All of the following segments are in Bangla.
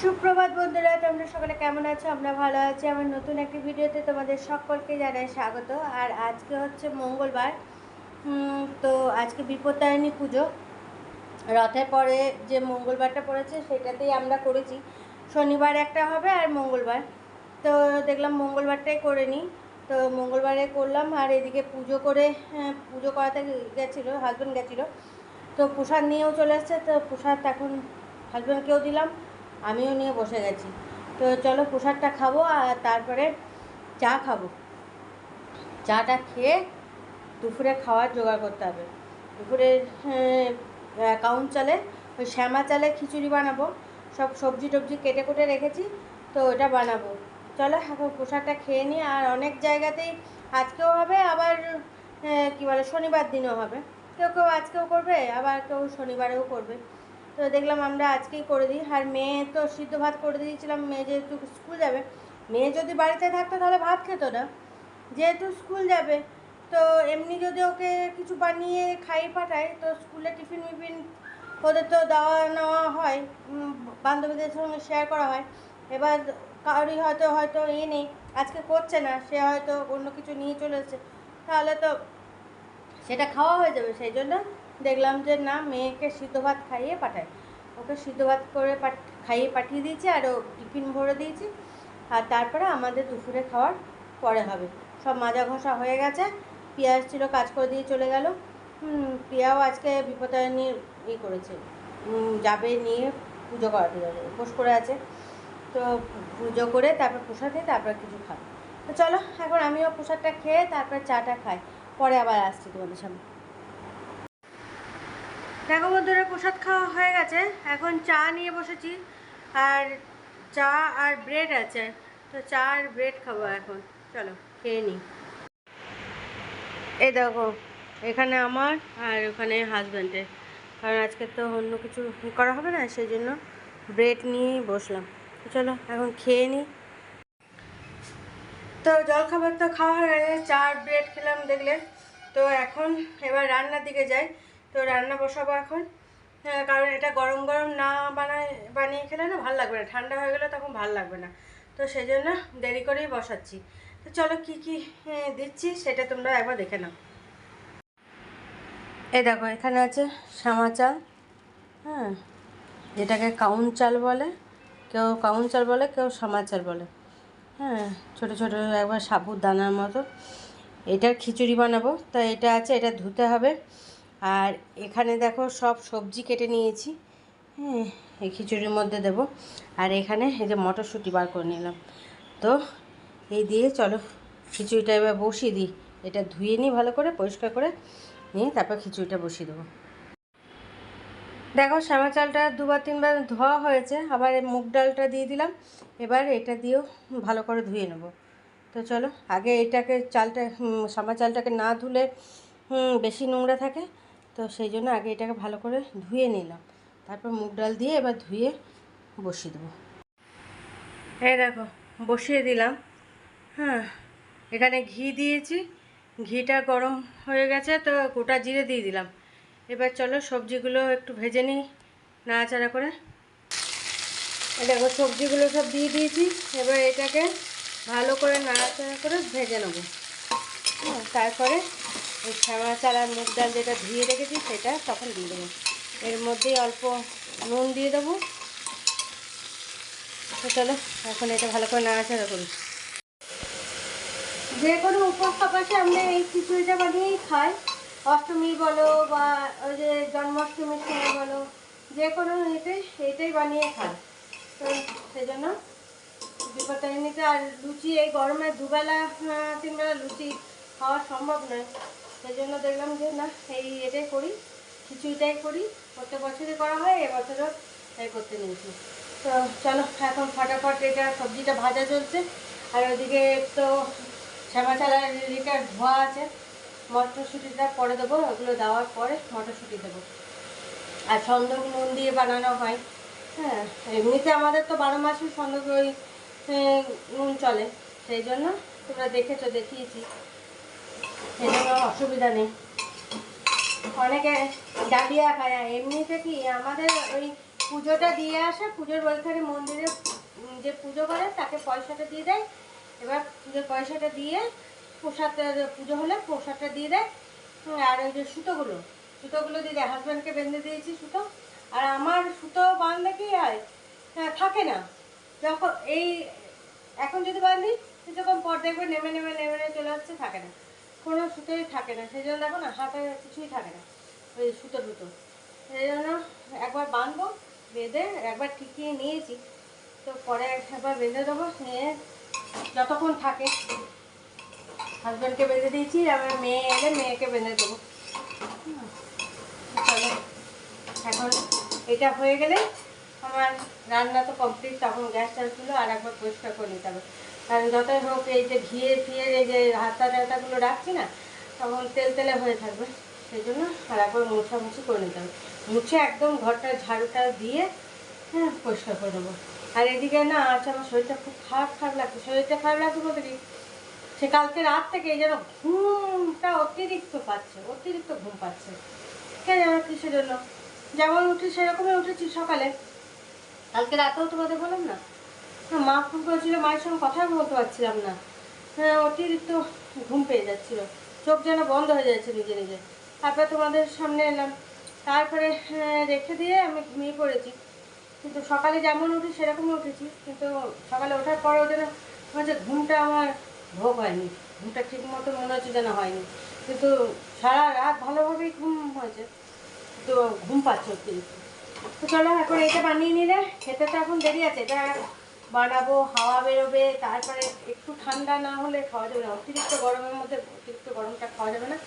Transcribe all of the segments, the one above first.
সুপ্রভাত বন্ধুরা, তোমরা সকলে কেমন আছো? আমরা ভালো আছি। আমার নতুন একটি ভিডিওতে তোমাদের সকলকে জানাই স্বাগত। আর আজকে হচ্ছে মঙ্গলবার। তো আজকে বিপত্তারিণী পুজো। রথের পরে যে মঙ্গলবারটা পড়েছে সেটাতেই আমরা করেছি। শনিবার একটা হবে আর মঙ্গলবার। তো দেখলাম মঙ্গলবারটাই করে নিই। তো মঙ্গলবারে করলাম। আর এদিকে পুজো করে পুজো করাতে গেছিলো, হাজব্যান্ড গেছিলো। তো প্রসাদ নিয়েও চলে এসছে। তো প্রসাদ এখন হাজব্যান্ডকেও দিলাম, আমিও নিয়ে বসে গেছি। তো চলো প্রসাদটা খাবো আর তারপরে চা খাবো। চাটা খেয়ে দুপুরে খাওয়ার জোগাড় করতে হবে। দুপুরের কাউন চালে, ওই শ্যামা চালে খিচুড়ি বানাবো। সব সবজি টবজি কেটে কুটে রেখেছি, তো ওটা বানাবো। চলো এখন প্রসাদটা খেয়ে নিই। আর অনেক জায়গাতেই আজকেও হবে, আবার কী বলে শনিবার দিনও হবে। কেউ কেউ আজকেও করবে, আবার কেউ শনিবারেও করবে। তো দেখলাম আমরা আজকেই করে দিই। আর মেয়ে তো সিদ্ধ ভাত করে দিয়েছিলাম, মেয়ে যেহেতু স্কুল যাবে। মেয়ে যদি বাড়িতে থাকতো তাহলে ভাত খেত না, যেহেতু স্কুল যাবে। তো এমনি যদি ওকে কিছু বানিয়ে খাইয়ে পাঠায়, তো স্কুলে টিফিন মিফিন ওদের তো দেওয়া নেওয়া হয়, বান্ধবীদের সঙ্গে শেয়ার করা হয়। এবার কারোরই হয়তো নেই, আজকে করছে না, সে হয়তো অন্য কিছু নিয়ে চলে এসেছে, তাহলে তো সেটা খাওয়া হয়ে যাবে। সেই জন্য দেখলাম যে না, মেয়েকে সিদ্ধ ভাত খাইয়ে পাঠায়। ওকে সিদ্ধ ভাত করে খাইয়ে পাঠিয়ে দিয়েছি, আর ও টিফিন ভরে দিয়েছি। আর তারপরে আমাদের দুপুরে খাওয়ার পরে হবে। সব মাজা ঘষা হয়ে গেছে। পিঁয়াজ ছিল, কাজ করে দিয়ে চলে গেল। প্রিয়াও আজকে বিপত্তারিণীর করেছে, যাবে নিয়ে পুজো করাতে যাবে, উপোস করে আছে। তো পুজো করে তারপর প্রসাদ খেয়ে তারপর কিছু খাবে। তো চলো এখন আমিও প্রসাদটা খেয়ে তারপর চাটা খাই, পরে আবার আসছি তোমাদের সামনে। দেখো বন্ধুরা, প্রসাদ খাওয়া হয়ে গেছে, এখন চা নিয়ে বসেছি। আর চা আর ব্রেড আছে, তো চা আর ব্রেড খাবো এখন। চলো খেয়ে নিই। এই দেখো, এখানে আমার আর ওখানে হাজব্যান্ডের, কারণ আজকে তো অন্য কিছু করা হবে না, সেই জন্য ব্রেড নিয়েই বসলাম। তো চলো এখন খেয়ে নিই। তো জলখাবার তো খাওয়া হয়ে গেছে, চা আর ব্রেড খেলাম দেখলে। তো এখন এবার রান্নার দিকে যাই। তো রান্না বসাবো এখন, কারণ এটা গরম গরম না বানিয়ে খেলে না ভালো লাগবে না, ঠান্ডা হয়ে গেলে তখন ভালো লাগবে না। তো সেই জন্য দেরি করেই বসাচ্ছি। তো চলো কী কী দিচ্ছি সেটা তোমরা একবার দেখে নাও। এই দেখো, এখানে আছে শ্যামা চাল, হ্যাঁ, যেটাকে কাউন চাল বলে, কেউ কাউন চাল বলে, কেউ শ্যামা চাল বলে। হ্যাঁ, ছোটো ছোটো একবার সাবুদানার মতো। এটার খিচুড়ি বানাবো, তা এটা আছে, এটা ধুতে হবে। আর এখানে দেখো সব সবজি কেটে নিয়েছি, হ্যাঁ, এই খিচুড়ির মধ্যে দেবো। আর এখানে এই যে মটরশুঁটি বার করে নিলাম। তো এই দিয়ে চলো খিচুড়িটা এবার বসিয়ে দিই। এটা ধুয়ে নিই ভালো করে, পরিষ্কার করে নিয়ে তারপর খিচুড়িটা বসিয়ে দেবো। দেখো শ্যামা চালটা দুবার তিনবার ধোয়া হয়েছে, আবার মুগ ডালটা দিয়ে দিলাম। এবার এটা দিয়েও ভালো করে ধুয়ে নেব। তো চলো আগে এটাকে শ্যামা চালটাকে না ধুলে বেশি নোংরা থাকে, তো সেই জন্য আগে এটাকে ভালো করে ধুয়ে নিলাম, তারপর মুগ ডাল দিয়ে এবার ধুয়ে বসিয়ে দেবো। এই দেখো বসিয়ে দিলাম। হ্যাঁ, এখানে ঘি দিয়েছি, ঘিটা গরম হয়ে গেছে, তো গোটা জিরে দিয়ে দিলাম। এবার চলো সবজিগুলো একটু ভেজে নিই নাড়াচাড়া করে। দেখো সবজিগুলো সব দিয়ে দিয়েছি, এবার এটাকে ভালো করে নাড়াচাড়া করে ভেজে নেব। তারপরে এই শ্যামা চাল আর মুগ ডাল যেটা ধুয়ে রেখেছি সেটা তখন দিয়ে দেবো। এর মধ্যেই অল্প নুন দিয়ে দেবো। তো চলো এখন এটা ভালো করে নাড়াচাড়া করি। যে কোনো উপোস পাশে আমরা এই খিচুড়িটা বানিয়েই খাই, অষ্টমী বলো বা ওই যে জন্মাষ্টমীর সময় বলো, যে কোনো এইটাই বানিয়ে খাই। তো সেই জন্য বিপত্তারিণীতে আর লুচি এই গরমে দুবেলা তিনবেলা লুচি খাওয়া সম্ভব নয়। সেই জন্য দেখলাম যে না, এটাই করি, খিচুড়িটাই করি। প্রত্যেক বছরই করা হয়, এবছরও তাই করতে নিয়েছি। তো চলো এখন ফটাফট এটা সবজিটা ভাজা চলছে। আর ওদিকে তো শ্যামা চালের এটা ধোয়া আছে, মটরশুঁটিটা পরে দেবো, ওগুলো দেওয়ার পরে মটরশুঁটি দেবো। আর সন্দক নুন দিয়ে বানানো হয়। হ্যাঁ, এমনিতে আমাদের তো 12 মাসই সন্দক ওই নুন চলে, সেই জন্য তোমরা দেখেছো, দেখিয়েছি, সেই জন্য অসুবিধা নেই। অনেকে ডালিয়া খায়, এমনিতে কি আমাদের ওই পুজোটা দিয়ে আসে, পুজোর ওইখানে মন্দিরে যে পুজো করে তাকে পয়সাটা দিয়ে দেয়। এবার পুজোর পয়সাটা দিয়ে প্রসাদটা, পুজো হলে প্রসাদটা দিয়ে দেয়। আর ওই যে সুতোগুলো দিয়ে দেয়। হাজব্যান্ডকে বেঁধে দিয়েছি সুতো। আর আমার সুতো বাঁধলে কি হয়, থাকে না। যখন এখন যদি বাঁধি কিছুক্ষণ পর দেখবে নেমে নেমে নেমে নেমে চলে যাচ্ছে, থাকে না, কোনো সুতোই থাকে না। সেই জন্য দেখো না, হাতে কিছুই থাকে না ওই সুতো সেই জন্য একবার বাঁধবো, বেঁধে একবার ঠিকিয়ে নিয়েছি, তো পরে একবার বেঁধে দেবো, নিয়ে যতক্ষণ থাকে। হাজব্যান্ডকে বেঁধে দিয়েছি, আবার মেয়ে এলে মেয়েকে বেঁধে দেবো। চলো, এখন এটা হয়ে গেলে আমার রান্না তো কমপ্লিট। তখন গ্যাস ট্যাসগুলো আর একবার পরিষ্কার করে নিতে হবে, কারণ যতই হোক এই যে ঘিয়ে ফিয়ের এই যে হাতা টাতাগুলো রাখছি না, তখন তেল তেলে হয়ে থাকবে। সেই জন্য আর একবার মোছামুছি করে নিতে হবে। মুছে একদম ঘরটা ঝাড়ুটা দিয়ে পরিষ্কার করে দেবো। আর এদিকে না আচ্ছা, আমার শরীরটা খুব খারাপ লাগছে। শরীরটা খারাপ লাগছে বলতে কি, সে কালকে রাত থেকে এই যেন ঘুমটা অতিরিক্ত ঘুম পাচ্ছে। কে জানো কিসের জন্য। যেমন উঠি সেরকমই উঠেছি সকালে। কালকে রাতেও তোমাদের বললাম না, মা ফোন করেছিল, মায়ের সঙ্গে কথাই বলতে পারছিলাম না। অতিরিক্ত ঘুম পেয়ে যাচ্ছিলো, চোখ যেন বন্ধ হয়ে যাচ্ছে নিজে নিজে। তারপরে তোমাদের সামনে এলাম, তারপরে রেখে দিয়ে আমি ঘুমিয়ে পড়েছি। কিন্তু সকালে যেমন উঠি সেরকমই উঠেছি, কিন্তু সকালে ওঠার পরেও যেন হচ্ছে ঘুমটা আমার ভোগ হয়নি। ঘুমটা ঠিক মতো মনে হচ্ছে যেন হয়নি, কিন্তু সারা রাত ভালোভাবেই ঘুম হয়েছে, তো ঘুম পাচ্ছে অতিরিক্ত। তো চলো, এখন এটা বানিয়ে নিলে খেতে তো এখন দেরি আছে। এটা বানাবো, হাওয়া বেরোবে, তারপরে একটু ঠান্ডা না হলে খাওয়া যাবে না। অতিরিক্ত গরমের মধ্যে অতিরিক্ত গরমটা খাওয়া যাবে না,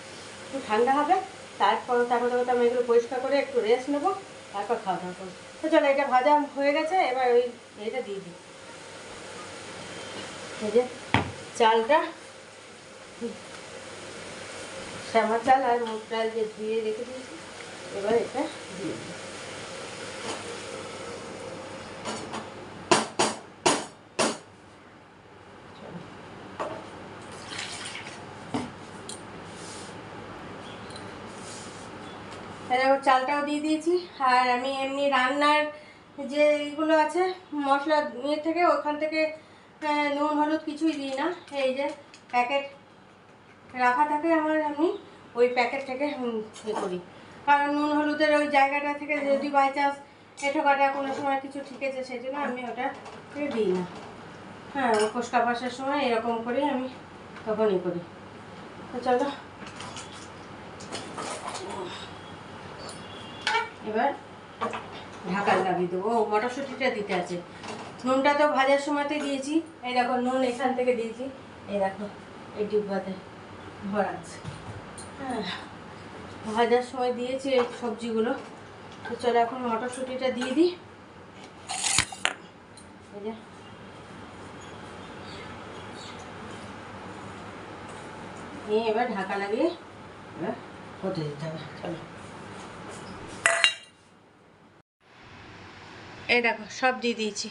একটু ঠান্ডা হবে। তারপরে আমি এগুলো পরিষ্কার করে একটু রেস্ট নেবো, তারপর খাওয়া দাওয়া করবো। তো চলো, এটা ভাজা হয়ে গেছে, এবার ওই এটা দিয়ে দিই। এই যে চালটা, শ্যামা চাল আর মুগ ডাল যে ধুয়ে রেখে দিয়েছি, এবার এটা দিয়ে দিই। চালটাও দিয়ে দিয়েছি। আর আমি এমনি রান্নার যে এইগুলো আছে মশলা ইয়ে থেকে, ওখান থেকে নুন হলুদ কিছুই দিই না। এই যে প্যাকেট রাখা থাকে আমার, আমি ওই প্যাকেট থেকে ইয়ে করি। কারণ নুন হলুদের ওই জায়গাটা থেকে যদি বাই চান্স এঁটো কাটা কোনো সময় কিছু ঠিকেছে, সেই জন্য আমি ওটা দিই না। কোষ্টা পাশার সময় এরকম করে আমি তখনই করি। তো চলো, এবার ঢাকা লাগিয়ে দেবো। মটরশুঁটিটা দিতে আছে, নুনটা তো ভাজার সময়তে দিয়েছি। এই দেখো নুন এখান থেকে দিয়েছি, এই দেখো এই ডিব্বাতে ভরা আছে। ভাজার সময় দিয়েছি এই সবজিগুলো। তো চলো, এখন মটরশুঁটিটা দিয়ে দিই। এই যে নিয়ে এবার ঢাকা লাগিয়ে এবার হতে দিতে হবে। চলো, এই দেখো সব দিয়ে দিয়েছি,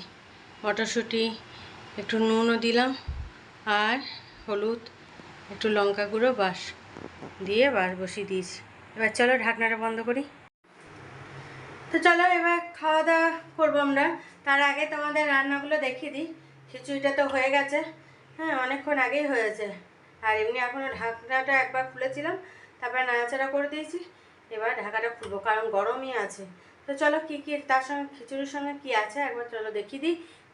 মটরশুঁটি, একটু নুনও দিলাম, আর হলুদ, একটু লঙ্কা গুঁড়ো, বাস দিয়ে বসিয়ে দিয়েছি। এবার চলো ঢাকনাটা বন্ধ করি। তো চলো, এবার খাওয়া দাওয়া করবো আমরা। তার আগে তোমাদের রান্নাগুলো দেখিয়ে দিই। খিচুড়িটা তো হয়ে গেছে, অনেকক্ষণ আগেই হয়েছে। আর এমনি এখনও ঢাকনাটা একবার খুলেছিলাম, তারপরে নাড়াচাড়া করে দিয়েছি। এবার ঢাকাটা খুলবো, কারণ গরমই আছে। তো চলো, কী কী তার সঙ্গে খিচুড়ির সঙ্গে কী আছে একবার চলো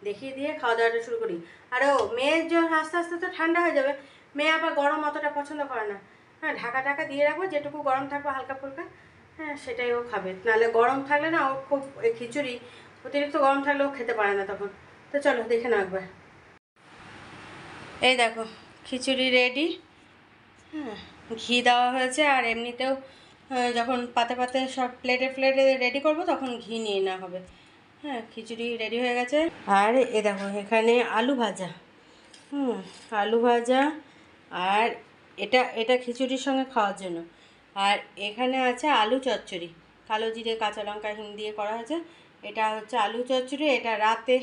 দেখিয়ে দিয়ে খাওয়া দাওয়াটা শুরু করি। আর মেয়ের জন্য আস্তে আস্তে তো ঠান্ডা হয়ে যাবে। মেয়ে আবার গরম অতটা পছন্দ করে না। ঢাকা দিয়ে রাখবো, যেটুকু গরম থাকবে হালকা ফুলকা, সেটাই ও খাবে। নাহলে গরম থাকলে না, ও খুব খিচুড়ি অতিরিক্ত গরম থাকলে ও খেতে পারে না তখন। তো চলো দেখে নাও একবার। এই দেখো খিচুড়ি রেডি। ঘি দেওয়া হয়েছে, আর এমনিতেও যখন পাতে সব প্লেটে রেডি করব তখন ঘি নিয়ে নেওয়া হবে। খিচুড়ি রেডি হয়ে গেছে। আর এ দেখো এখানে আলু ভাজা, আলু ভাজা, আর এটা খিচুড়ির সঙ্গে খাওয়ার জন্য। আর এখানে আছে আলু চচ্চড়ি, কালো জিরে কাঁচা লঙ্কা হিং দিয়ে করা হয়েছে। এটা হচ্ছে আলু চচ্চড়ি, এটা রাতে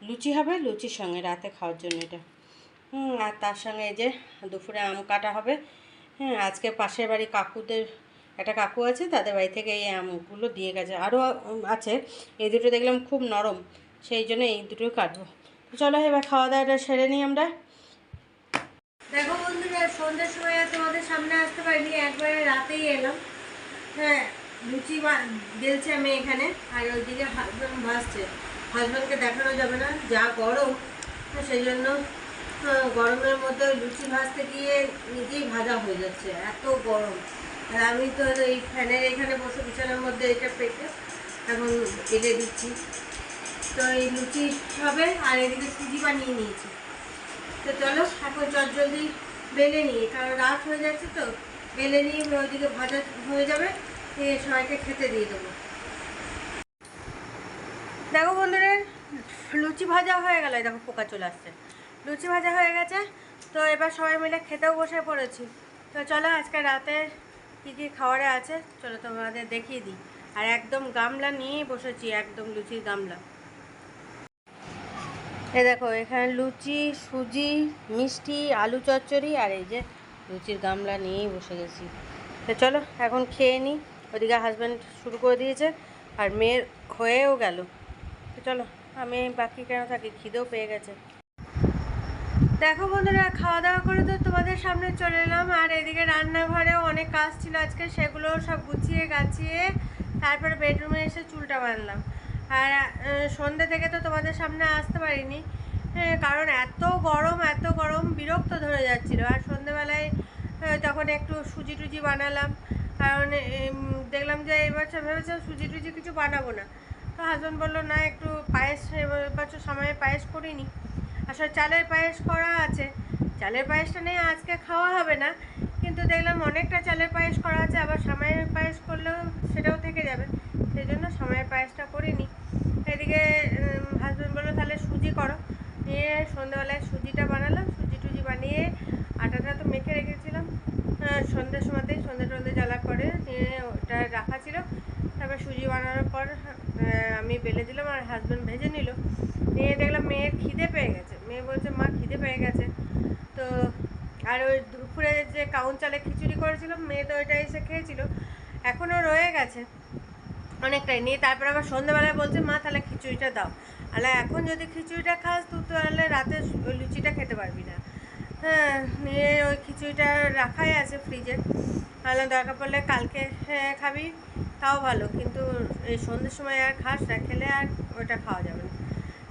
লুচি হবে, লুচির সঙ্গে রাতে খাওয়ার জন্য এটা। আর তার সঙ্গে এই যে দুপুরে আম কাটা হবে। আজকে পাশের বাড়ি কাকুদের একটা কাকু আছে, তাদের বাড়ি থেকে এই আমগুলো দিয়ে গেছে। আরও আছে, এই দুটো দেখলাম খুব নরম, সেই জন্য এই দুটো কাটবো। তো চলো এবার খাওয়া দাওয়াটা সেরে নিই আমরা। দেখো বন্ধুরা, সন্ধ্যের সময় তোমাদের সামনে আসতে পারিনি, একবারে রাতেই এলাম। হ্যাঁ, লুচি বেলছে আমি এখানে, আর ওইদিকে হাজব্যান্ড ভাজছে। হাজব্যান্ডকে দেখানো যাবে না, যা গরম, সেই জন্য গরমের মধ্যে লুচি ভাজতে গিয়ে নিজেই ভাজা হয়ে যাচ্ছে, এত গরম। আর আমি তো এই ফ্যানের এখানে বসে বিছানার মধ্যে এটা পেটে এখন বেলে দিচ্ছি। তো এই লুচি হবে, আর এদিকে সুজি বানিয়ে নিয়েছি। তো চলো এখন চটজলদি বেলে নিই, কারণ রাত হয়ে যাচ্ছে। তো বেলে নিয়ে ওইদিকে ভাজা হয়ে যাবে, সবাইকে খেতে দিয়ে দেবো। দেখো বন্ধুরা, লুচি ভাজা হয়ে গেল, দেখো পোকা চলে আসছে। লুচি ভাজা হয়ে গেছে, তো এবার সবাই মিলে খেতেও বসে পড়েছি। তো চলো আজকে রাতে কী কী খাবারে আছে চলো তোমাদের দেখিয়ে দিই। আর একদম গামলা নিয়েই বসেছি, একদম লুচির গামলা। এ দেখো, এখানে লুচি, সুজি, মিষ্টি, আলু চচ্চড়ি, আর এই যে লুচির গামলা নিয়েই বসে গেছি। তো চলো এখন খেয়ে নিই। ওদিকে হাজব্যান্ড শুরু করে দিয়েছে, আর মেয়ের হয়েও গেল। তো চলো, আমি বাকি কেন থাকি, খিদেও পেয়ে গেছে। দেখো বন্ধুরা, খাওয়া দাওয়া করে তো তোমাদের সামনে চলে এলাম। আর এদিকে রান্নাঘরেও অনেক কাজ ছিল আজকে, সেগুলো সব গুছিয়ে গাছিয়ে তারপরে বেডরুমে এসে চুলটা বাঁধলাম। আর সন্ধ্যে থেকে তো তোমাদের সামনে আসতে পারিনি, কারণ এত গরম বিরক্ত ধরে যাচ্ছিলো। আর সন্ধ্যেবেলায় তখন একটু সুজি টুজি বানালাম, কারণ দেখলাম যে এবছর ভেবেছিলাম সুজি টুজি কিছু বানাবো না। তো হাজব্যান্ড বললো না, একটু পায়েস এবছর সময়ে পায়েস করিনি। আসলে চালের পায়েস করা আছে, চালের পায়েসটা নেই আজকে খাওয়া হবে না, কিন্তু দেখলাম অনেকটা চালের পায়েস করা আছে, আবার সামাইয়ের পায়েস করলেও সেটাও থেকে যাবে, সেই জন্য সামাইয়ের পায়েসটা করিনি। এদিকে হাজব্যান্ড বললো তাহলে সুজি করো, নিয়ে সন্ধ্যেবেলায় সুজিটা বানালাম। সুজি টুজি বানিয়ে আটাটা তো মেখে রেখেছিলাম সন্ধ্যের সময়তেই, সন্ধ্যে জ্বালা করে নিয়ে ওটা রাখা ছিল। তারপর সুজি বানানোর পর আমি বেলে দিলাম, আর হাজব্যান্ড ভেজে নিল। নিয়ে দেখলাম মেয়ের খিদে পেয়ে গেছে, মেয়ে বলছে মা খিদে পেয়ে গেছে। তো আর ওই দুপুরে যে কাউন চালে খিচুড়ি করেছিলাম, মেয়ে তো ওইটা এসে খেয়েছিল, এখনও রয়ে গেছে অনেকটাই। নিয়ে তারপর আবার সন্ধ্যেবেলায় বলছে মা তাহলে খিচুড়িটা দাও। আলে এখন যদি খিচুড়িটা খাস তুই তাহলে রাতে ওই লুচিটা খেতে পারবি না। হ্যাঁ, নিয়ে ওই খিচুড়িটা রাখাই আছে ফ্রিজে, তাহলে দরকার পড়লে কালকে খাবি তাও ভালো, কিন্তু এই সন্ধ্যের সময় আর খাস না, খেলে আর ওটা খাওয়া যাবে না,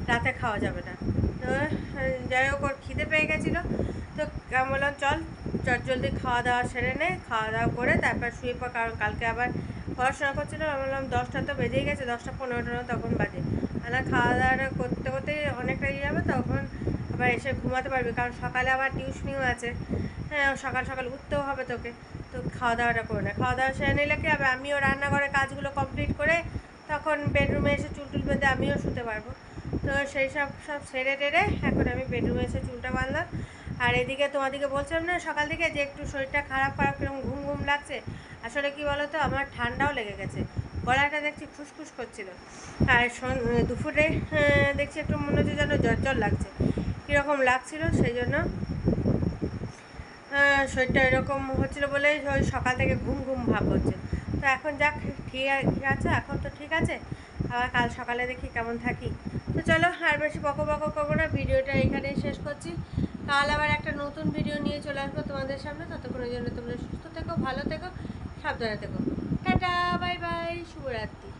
রাতে খাওয়া যাবে না। তো যাই হোক, ওর খিদে পেয়ে গেছিলো, তো আমি বললাম চল জলদি খাওয়া দাওয়া সেরে নে, খাওয়া দাওয়া করে তারপর শুয়ে পড়, কারণ কালকে আবার পড়াশোনা করছিলো। আমি বললাম 10টা তো বেজেই গেছে, 10:15 তখন বাজে, আর খাওয়া দাওয়াটা করতে করতে অনেকটা ইয়ে যাবে, তখন আবার এসে ঘুমাতে পারবি, কারণ সকালে আবার টিউশনিও আছে। হ্যাঁ, সকাল সকাল উঠতেও হবে তোকে, তো খাওয়া দাওয়াটা করে না। খাওয়া দাওয়া সেরে নিলে কি হবে, আমিও রান্নাঘরের কাজগুলো কমপ্লিট করে তখন বেডরুমে এসে চুল টুল বেঁধে আমিও শুতে পারবো। তো সেই সব সেরে টেরে এখন আমি বেডরুমে এসে চুলটা বাঁধলাম। আর এদিকে তোমাদেরকে বলছিলাম না সকাল থেকে যে একটু শরীরটা খারাপ কিরকম ঘুম ঘুম লাগছে, আসলে কি বলো তো, আমার ঠান্ডাও লেগে গেছে, গলাটা দেখছি খুসখুস করছিল। আর দুপুরে দেখছি একটু মনে হচ্ছে যেন জ্বর লাগছে, কীরকম লাগছিল, সেই জন্য শরীরটা এরকম হচ্ছিলো বলে ওই সকাল থেকে ঘুম ঘুম ভাব হচ্ছে। তো এখন যাক ঠিক আছে, এখন তো ঠিক আছে, আবার কাল সকালে দেখি কেমন থাকি। তো চলো আর বেশি বকো করবো না, ভিডিওটা এখানেই শেষ করছি। কাল আবার একটা নতুন ভিডিও নিয়ে চলে আসবো তোমাদের সামনে, ততক্ষণের জন্য তোমরা সুস্থ থেকো, ভালো থেকো, সাবধানে থেকো। টাটা, বাই বাই, শুভরাত্রি।